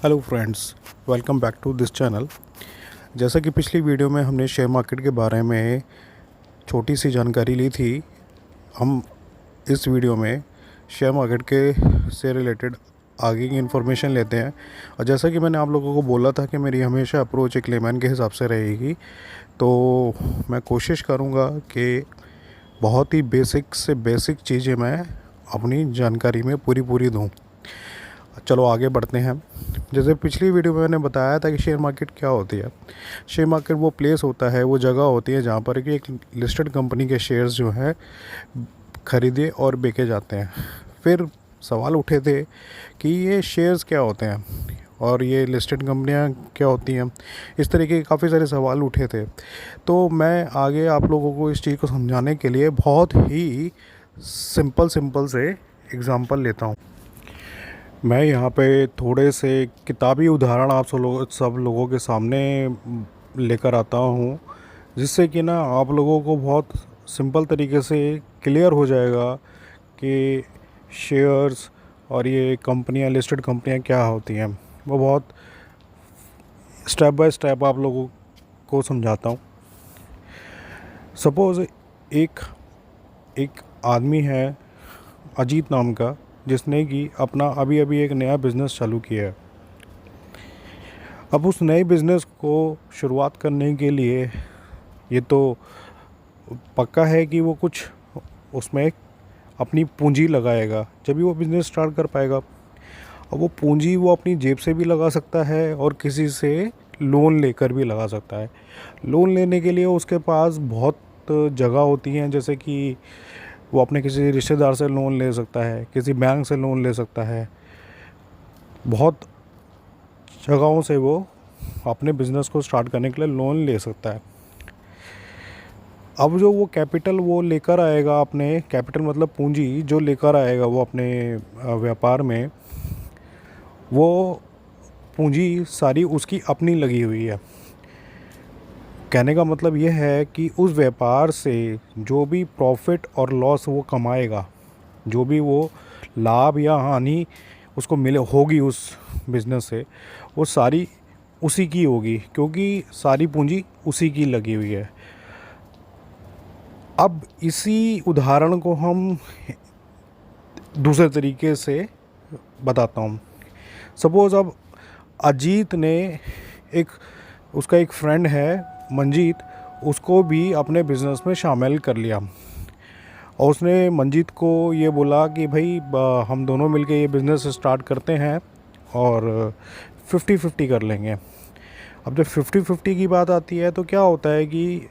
Hello friends, welcome back to this channel. जैसा कि पिछली वीडियो में हमने शेयर मार्केट के बारे में छोटी सी जानकारी ली थी, हम इस वीडियो में शेयर मार्केट के से रिलेटेड आगे की इन्फॉर्मेशन लेते हैं। और जैसा कि मैंने आप लोगों को बोला था कि मेरी हमेशा अप्रोच एक लेमैन के हिसाब से रहेगी, तो मैं कोशिश करूँगा कि बहुत ही बेसिक से बेसिक चीज़ें मैं अपनी जानकारी में पूरी दूँ। चलो आगे बढ़ते हैं। जैसे पिछली वीडियो में मैंने बताया था कि शेयर मार्केट क्या होती है। शेयर मार्केट वो प्लेस होता है, वो जगह होती है जहाँ पर कि एक लिस्टेड कंपनी के शेयर्स जो हैं खरीदे और बेचे जाते हैं। फिर सवाल उठे थे कि ये शेयर्स क्या होते हैं और ये लिस्टेड कंपनियां क्या होती हैं। इस तरीके के काफ़ी सारे सवाल उठे थे। तो मैं आगे आप लोगों को इस चीज़ को समझाने के लिए बहुत ही सिंपल से एग्ज़ाम्पल लेता हूँ। मैं यहाँ पे थोड़े से किताबी उदाहरण आप सब लोगों के सामने लेकर आता हूँ, जिससे कि ना आप लोगों को बहुत सिंपल तरीके से क्लियर हो जाएगा कि शेयर्स और ये कंपनियाँ, लिस्टेड कंपनियाँ क्या होती हैं। वो बहुत स्टेप बाय स्टेप आप लोगों को समझाता हूँ। सपोज़ एक आदमी है अजीत नाम का, जिसने कि अपना अभी एक नया बिज़नेस चालू किया है। अब उस नए बिज़नेस को शुरुआत करने के लिए ये तो पक्का है कि वो कुछ उसमें अपनी पूंजी लगाएगा, जब भी वो बिज़नेस स्टार्ट कर पाएगा। और वो पूंजी वो अपनी जेब से भी लगा सकता है और किसी से लोन लेकर भी लगा सकता है। लोन लेने के लिए उसके पास बहुत जगह होती हैं, जैसे कि वो अपने किसी रिश्तेदार से लोन ले सकता है, किसी बैंक से लोन ले सकता है। बहुत जगहों से वो अपने बिज़नेस को स्टार्ट करने के लिए लोन ले सकता है। अब जो वो कैपिटल वो लेकर आएगा, अपने कैपिटल मतलब पूंजी जो लेकर आएगा वो अपने व्यापार में, वो पूंजी सारी उसकी अपनी लगी हुई है। कहने का मतलब ये है कि उस व्यापार से जो भी प्रॉफिट और लॉस वो कमाएगा, जो भी वो लाभ या हानि उसको मिले होगी उस बिज़नेस से, वो सारी उसी की होगी, क्योंकि सारी पूंजी उसी की लगी हुई है। अब इसी उदाहरण को हम दूसरे तरीके से बताता हूँ। सपोज़ अब अजीत ने उसका एक फ्रेंड है मंजीत, उसको भी अपने बिज़नेस में शामिल कर लिया। और उसने मंजीत को ये बोला कि भाई हम दोनों मिलके ये बिज़नेस स्टार्ट करते हैं और 50-50 कर लेंगे। अब जब 50-50 की बात आती है तो क्या होता है कि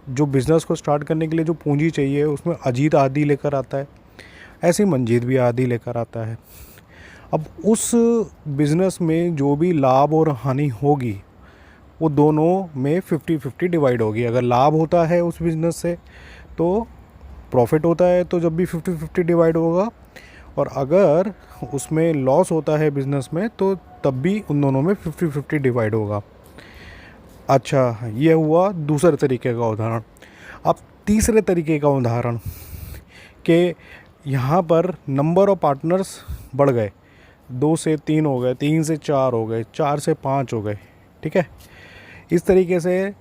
जो बिज़नेस को स्टार्ट करने के लिए जो पूंजी चाहिए उसमें अजीत आधी लेकर आता है, ऐसे ही मंजीत भी आधी लेकर आता है। अब उस बिज़नेस में जो भी लाभ और हानि होगी वो दोनों में 50-50 डिवाइड होगी। अगर लाभ होता है उस बिज़नेस से तो प्रॉफिट होता है, तो जब भी 50-50 डिवाइड होगा। और अगर उसमें लॉस होता है बिज़नेस में तो तब भी उन दोनों में 50-50 डिवाइड होगा। अच्छा, ये हुआ दूसरे तरीके का उदाहरण। अब तीसरे तरीके का उदाहरण कि यहाँ पर नंबर ऑफ पार्टनर्स बढ़ गए, 2 से 3 हो गए, 3 से 4 हो गए, 4 से 5 हो गए। ठीक है, इस तरीके से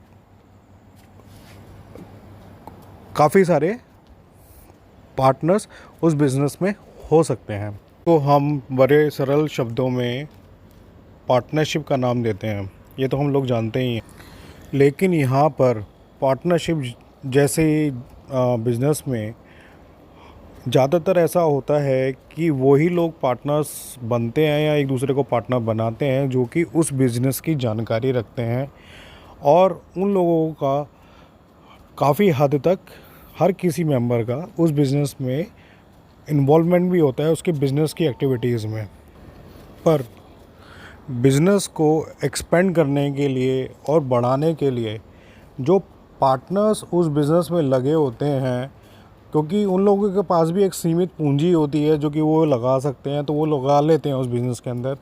काफ़ी सारे पार्टनर्स उस बिज़नेस में हो सकते हैं। तो हम बड़े सरल शब्दों में पार्टनरशिप का नाम देते हैं, ये तो हम लोग जानते ही हैं। लेकिन यहाँ पर पार्टनरशिप जैसे बिज़नेस में ज़्यादातर ऐसा होता है कि वही लोग पार्टनर्स बनते हैं या एक दूसरे को पार्टनर बनाते हैं जो कि उस बिज़नेस की जानकारी रखते हैं, और उन लोगों का काफ़ी हद तक हर किसी मेंबर का उस बिज़नेस में इन्वॉल्वमेंट भी होता है, उसके बिज़नेस की एक्टिविटीज़ में। पर बिज़नेस को एक्सपेंड करने के लिए और बढ़ाने के लिए जो पार्टनर्स उस बिज़नेस में लगे होते हैं, क्योंकि उन लोगों के पास भी एक सीमित पूंजी होती है जो कि वो लगा सकते हैं, तो वो लगा लेते हैं उस बिज़नेस के अंदर।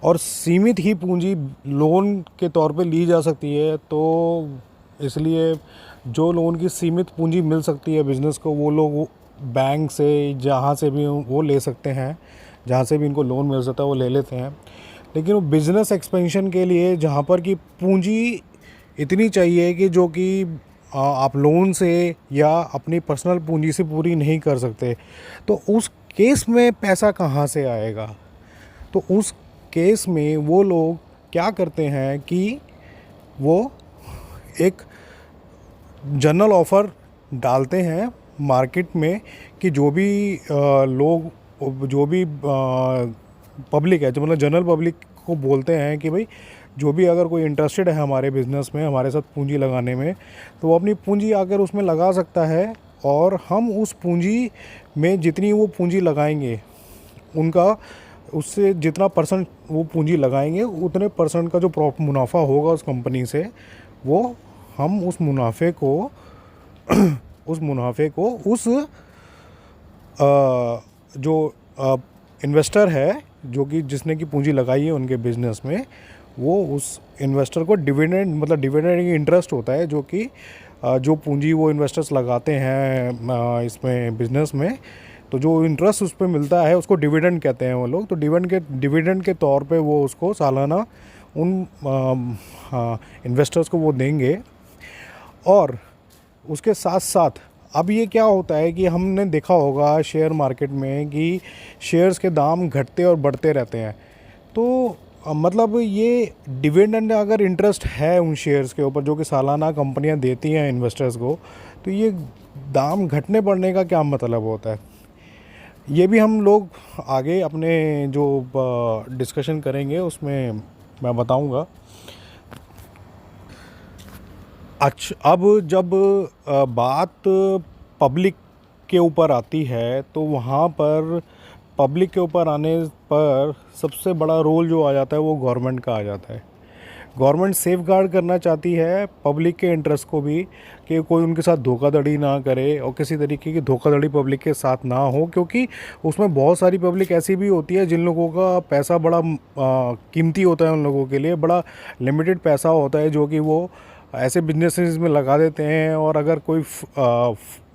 और सीमित ही पूंजी लोन के तौर पे ली जा सकती है, तो इसलिए जो लोन की सीमित पूंजी मिल सकती है बिज़नेस को, वो लोग बैंक से जहाँ से भी वो ले सकते हैं, जहाँ से भी इनको लोन मिल सकता है वो ले लेते हैं। लेकिन वो बिज़नेस एक्सपेंशन के लिए जहाँ पर कि पूंजी इतनी चाहिए कि जो कि आप लोन से या अपनी पर्सनल पूंजी से पूरी नहीं कर सकते, तो उस केस में पैसा कहाँ से आएगा? तो उस केस में वो लोग क्या करते हैं कि वो एक जनरल ऑफ़र डालते हैं मार्केट में कि जो भी लोग, जो भी पब्लिक है, जो मतलब जनरल पब्लिक को बोलते हैं कि भाई जो भी अगर कोई इंटरेस्टेड है हमारे बिज़नेस में, हमारे साथ पूंजी लगाने में, तो वो अपनी पूंजी आकर उसमें लगा सकता है, और हम उस पूंजी में जितनी वो पूंजी लगाएंगे, उनका उससे जितना परसेंट वो पूंजी लगाएंगे, उतने परसेंट का जो मुनाफा होगा उस कंपनी से, वो हम उस मुनाफे को उस जो इन्वेस्टर है, जो कि जिसने की पूंजी लगाई है उनके बिज़नेस में, वो उस इन्वेस्टर को डिविडेंड, मतलब डिविडेंड इंटरेस्ट होता है, जो कि जो पूंजी वो इन्वेस्टर्स लगाते हैं इसमें बिज़नेस में, तो जो इंटरेस्ट उस पर मिलता है उसको डिविडेंड कहते हैं वो लोग। तो डिविडेंड के तौर पे वो उसको सालाना उन इन्वेस्टर्स को वो देंगे। और उसके साथ साथ अब ये क्या होता है कि हमने देखा होगा शेयर मार्केट में कि शेयर्स के दाम घटते और बढ़ते रहते हैं। तो मतलब ये डिविडेंड अगर इंटरेस्ट है उन शेयर्स के ऊपर जो कि सालाना कंपनियां देती हैं इन्वेस्टर्स को, तो ये दाम घटने बढ़ने का क्या मतलब होता है, ये भी हम लोग आगे अपने जो डिस्कशन करेंगे उसमें मैं बताऊंगा। अच्छा, अब जब बात पब्लिक के ऊपर आती है, तो वहाँ पर पब्लिक के ऊपर आने पर सबसे बड़ा रोल जो आ जाता है वो गवर्नमेंट का आ जाता है। गवर्नमेंट सेफ गार्ड करना चाहती है पब्लिक के इंटरेस्ट को भी, कि कोई उनके साथ धोखाधड़ी ना करे और किसी तरीके की धोखाधड़ी पब्लिक के साथ ना हो, क्योंकि उसमें बहुत सारी पब्लिक ऐसी भी होती है जिन लोगों का पैसा बड़ा कीमती होता है, उन लोगों के लिए बड़ा लिमिटेड पैसा होता है, जो कि वो ऐसे बिजनेसेस में लगा देते हैं। और अगर कोई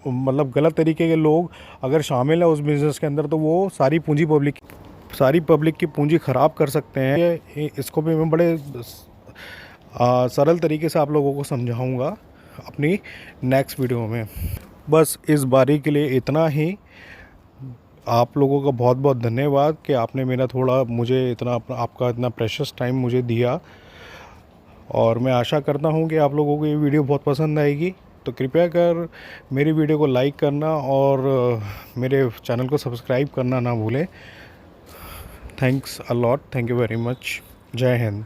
मतलब गलत तरीके के लोग अगर शामिल है उस बिज़नेस के अंदर, तो वो सारी पब्लिक की पूंजी ख़राब कर सकते हैं। इसको भी मैं बड़े सरल तरीके से आप लोगों को समझाऊंगा अपनी नेक्स्ट वीडियो में। बस इस बारी के लिए इतना ही। आप लोगों का बहुत बहुत धन्यवाद कि आपने मुझे आपका इतना प्रेशियस टाइम मुझे दिया, और मैं आशा करता हूं कि आप लोगों को ये वीडियो बहुत पसंद आएगी। तो कृपया कर मेरी वीडियो को लाइक करना और मेरे चैनल को सब्सक्राइब करना ना भूलें। Thanks a lot, thank you very much. जय हिंद।